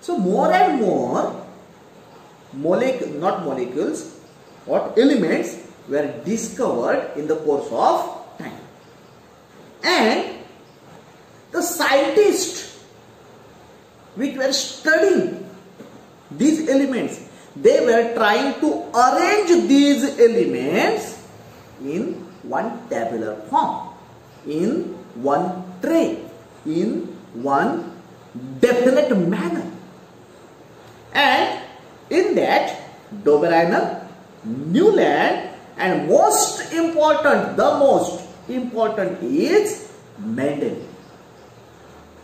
So more and more not molecules, what elements were discovered in the course of time. And the scientists which were studying these elements, they were trying to arrange these elements in one tabular form, in one tray, in one definite manner. And in that, Dobereiner, Newland, and the most important is Mendel.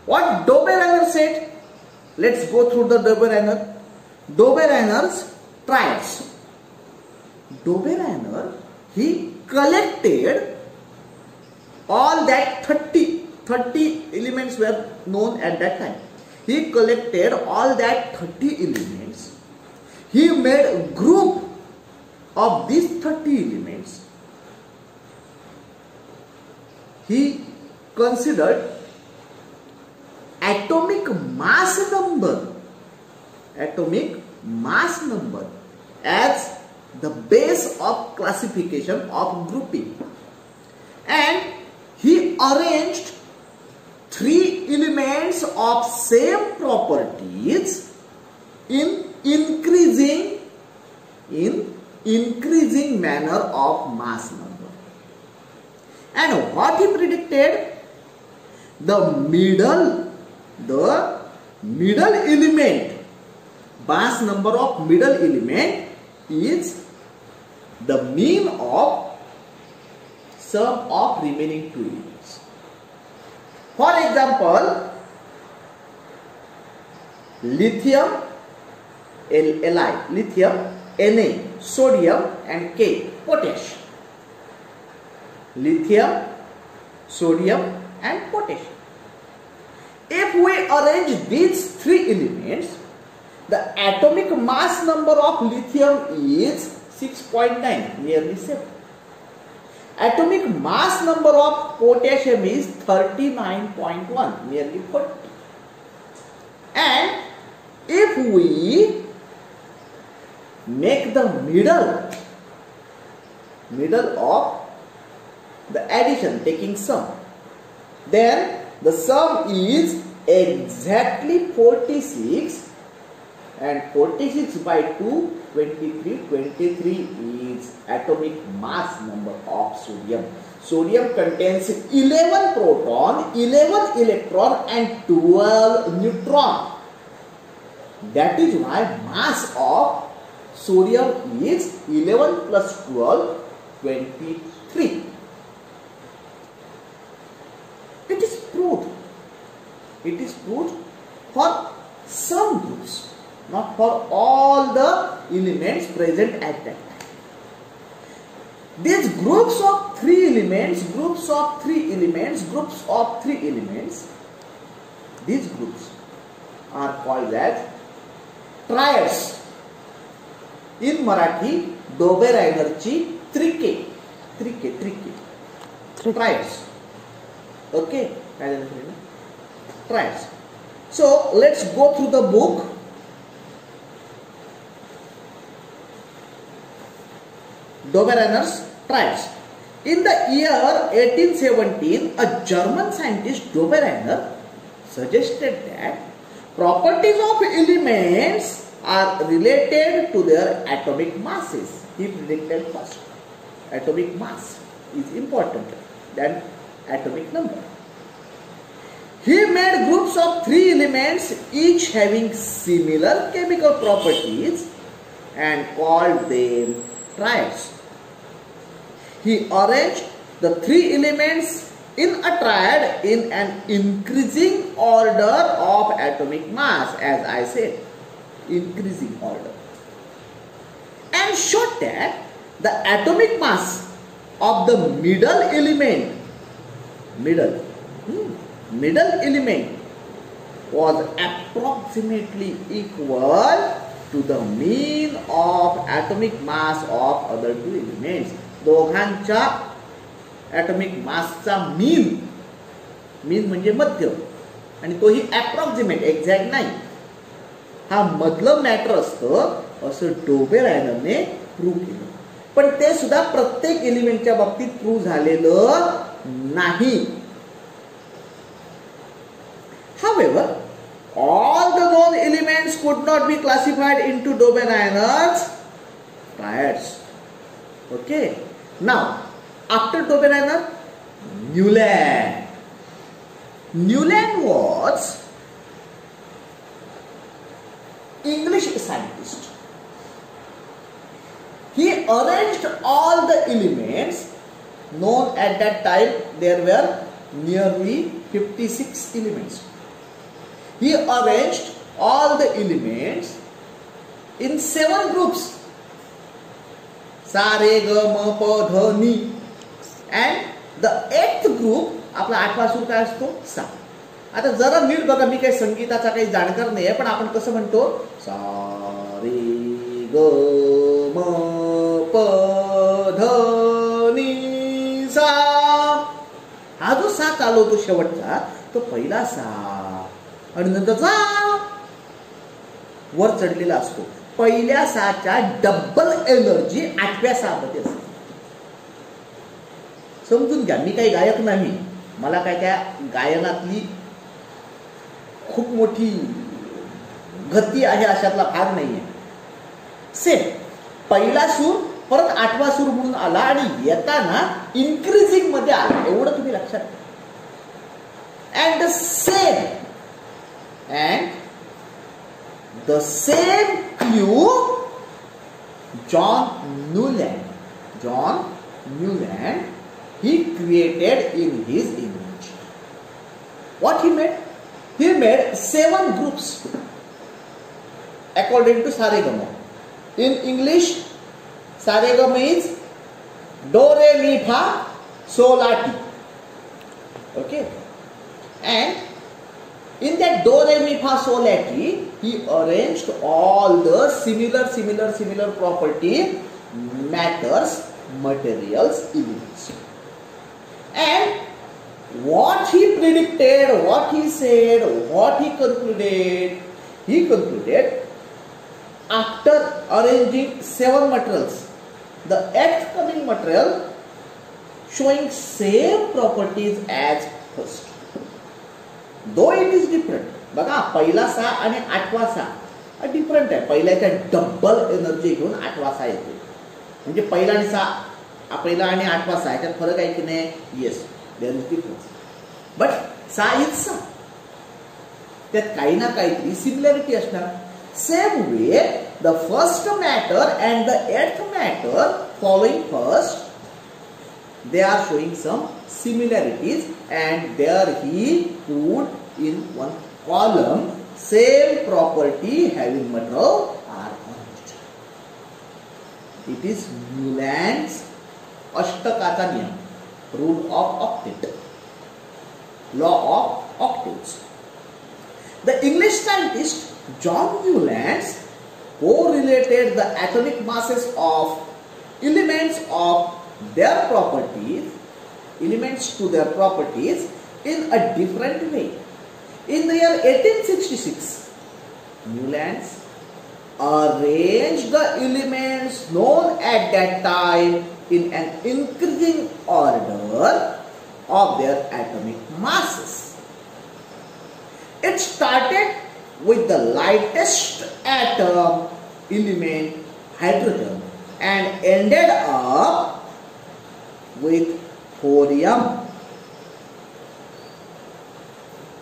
What Dobereiner said? Let's go through the Dobereiner. Dobereiner's triads. Dobereiner, he collected all that 30 elements were known at that time. He collected all that 30 elements. He made a group of these 30 elements. He considered atomic mass number as the base of classification of grouping, and he arranged 3 elements of same properties in increasing manner of mass number. And what he predicted? The middle element, mass number of middle element is the mean of sum of remaining 2 elements. For example, lithium, Li, lithium, Na, sodium, and K, potassium. Lithium, sodium, and potassium. If we arrange these 3 elements, the atomic mass number of lithium is 6.9, nearly 7. Atomic mass number of potassium is 39.1, nearly 40. And if we make the middle of the addition, taking sum, then the sum is exactly 46, and 46 by 2, 23. 23 is atomic mass number of sodium. Sodium contains 11 proton, 11 electron, and 12 neutron. That is why mass of sodium is 11 plus 12, 23. It is proved. It is proved for some groups, not for all the elements present at that time. These groups of 3 elements, these groups are called as triads. In Marathi, Dobereinerची त्रिके, triads. Okay, triads. So let's go through the book. Dobereiner's triads. In the year 1817, a German scientist, Dobereiner, suggested that properties of elements are related to their atomic masses. He predicted first. Atomic mass is important than atomic number. He made groups of 3 elements, each having similar chemical properties, and called them triads. He arranged the 3 elements in a triad in an increasing order of atomic mass, as I said, increasing order, and showed that the atomic mass of the middle element was approximately equal to the mean of atomic mass of other 2 elements. दोघांच्या atomic massचा mean म्हणजे मध्य, आणि तोही approximate, exact नाही. हा मधलं matter असतं असं डोबेरायनरने prove केलं. पण ते सुद्धा प्रत्येक एलिमेंटच्या बाबतीत प्रूव्ह झालेलं नाही. However, all the known elements could not be classified into Dobereiner triads. Okay. Now, after Dobereiner, Newland. Newland was English scientist. He arranged all the elements known at that time. There were nearly 56 elements. He arranged all the elements in 7 groups. Sa, re, ga, ma, pa, dha, ni. And the 8th group, आपला 8वा सूर काय असतो? सा. आता जरा NEET बघा, मी काही संगीताचा काही जाणकार नाही आहे, पण आपण कसं म्हणतो? सा, रे, ग, म, प, ध, नि, सा. हा जो सा चालवतो शेवटचा, तो पहिला सा आणि नंतरचा वर चढलेला असतो. पहिल्या साच्या डबल एनर्जी 8व्या सामध्ये असते. समजून घ्या, मी काही गायक नाही, मला काय त्या गायनातली खूप मोठी गती आहे अशातला भाग नाहीये. सेम पहिला सूर परत 8वा सूर म्हणून आला आणि येताना इन्क्रीजिंग मध्ये आला, एवढं तुम्ही लक्षात घ्या. And the same clue John Newland he created in his image. What he made? He made 7 groups according to sa re ga ma. In English, sa re ga ma is do re mi fa sol la ti. Okay, and in that do re mi fa sol la ti, he arranged all the similar property matters, materials, elements. And what he predicted, what he said, what he concluded after arranging 7 materials, the 8th coming material showing same properties as first, though it is different. बघा, पहिला सा आणि 8वा सा different आहे. पहिल्याच्या double energy घेऊन 8वा सा येतो. म्हणजे पहिला आणि 8वा सा याच्यात फरक आहे की नाही? Yes, there is difference, but सा इज सा. त्यात काही ना काहीतरी सिमिलॅरिटी असणार. Same way the first matter and the 8th matter following first, they are showing some similarities, and there he put in one column same property having material are arranged. It is Newland's अष्टकाचा नियम, rule of octet, law of octaves. The English scientist John Newland correlated the atomic masses of elements to their properties in a different way. In the year 1866, Newland arranged the elements known at that time in an increasing order of their atomic masses. It started with the lightest atom element, hydrogen, and ended up with thorium.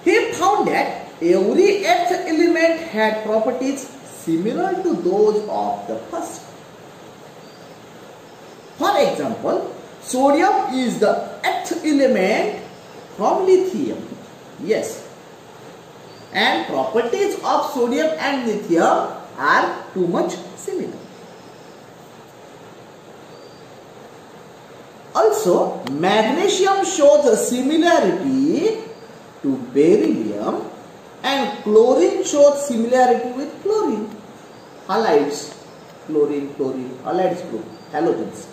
He found that every 8th element had properties similar to those of the first. For example, sodium is the 8th element from lithium. Yes. And properties of sodium and lithium are too much similar. Also, magnesium shows a similarity to beryllium, and chlorine shows similarity with chlorine. Halides, chlorine, halides group, halogens.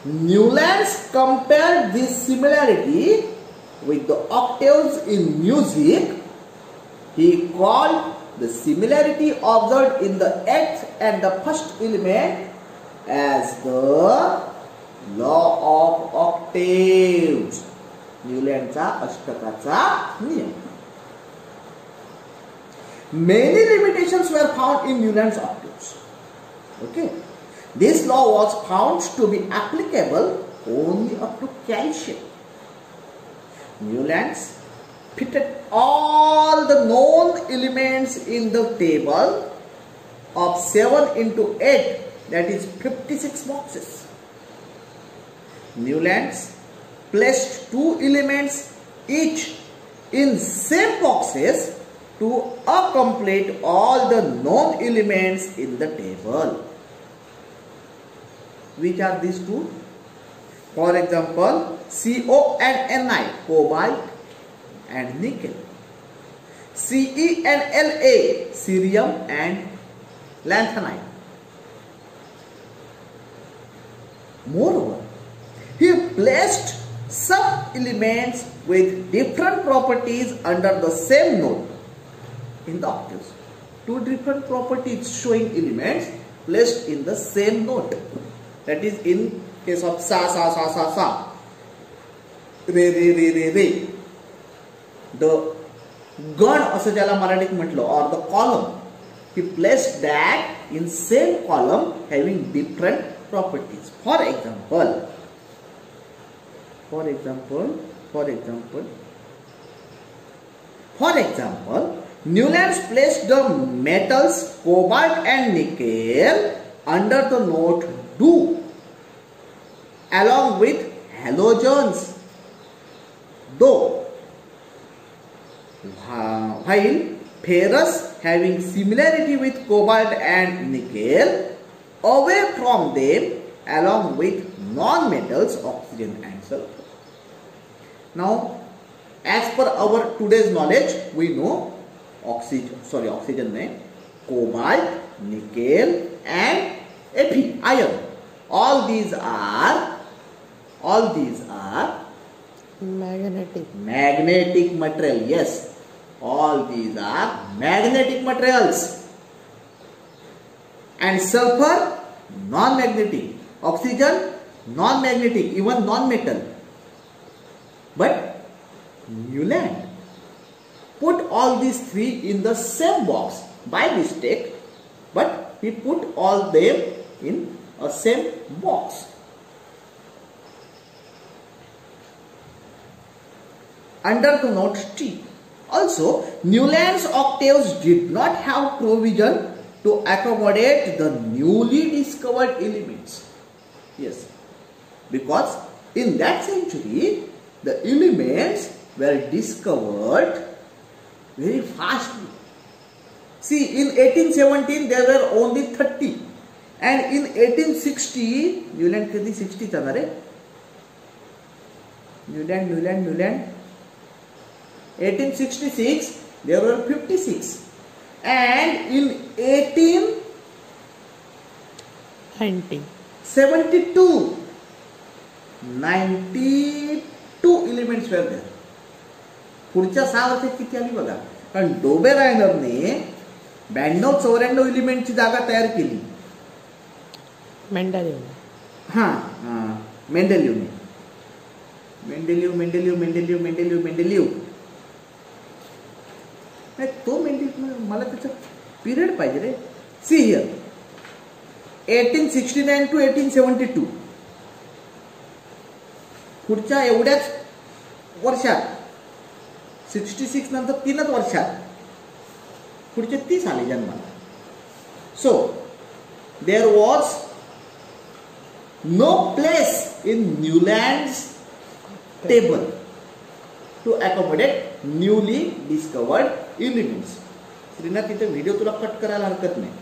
Newland compared this similarity with the octaves in music. He called the similarity observed in the eighth and the first element as the law of octaves. न्यूलँडचा अष्टकाचा नियम. Many limitations were found in Newland's octaves. Okay, this law was found to be applicable only up to calcium. Newland's fitted all the known elements in the table of 7 into 8, that is 56 boxes. Newland's placed 2 elements each in same boxes to accomplete all the known elements in the table. Which are these two? For example, CO and Ni, cobalt and nickel. Ce and La, cerium and lanthanide. Moreover, he placed some elements with different properties under the same node in the octaves. 2 different properties showing elements placed in the same node. That is in case of sa, re, re. The गण असं ज्याला मराठीत म्हटलं or the column, he placed that in same column having different properties. For example, Newlands placed the metals cobalt and nickel under the node Do along with halogens, though, while ferrous having similarity with cobalt and nickel away from them along with non-metals oxygen and sulfur. Now, as per our today's knowledge, we know oxygen name, cobalt, nickel and Fe, iron. All these are magnetic material. Yes, all these are magnetic materials. And sulfur, non-magnetic. Oxygen, non-magnetic, even non-metal. But Newland put all these 3 in the same box by mistake, but he put all them in a same box. Under the node T. Also, Newland's octaves did not have provision to accommodate the newly discovered elements. Yes, because in that century, the elements were discovered very fastly. See, in 1817 there were only 30, and in 1860, Newland 60 था ना रे? Newland. 1866 there were 56, and in 1872 92 elements were there. पुढच्या 6 वर्षात किती आली बघा. कारण डोबेरायनरने 92-94 एलिमेंटची जागा तयार केली. मेंडेलिव्ह तो मला त्याचा पिरियड पाहिजे रे. सी हियर 1869 to 1872 पुढच्या एवढ्याच वर्षात 66 नंतर 3च वर्षात पुढचे 30 आले जन्माला. So there was no place in Newlands table to accommodate newly discovered elements. Shrinath, तिथे व्हिडिओ तुला कट करायला हरकत नाही.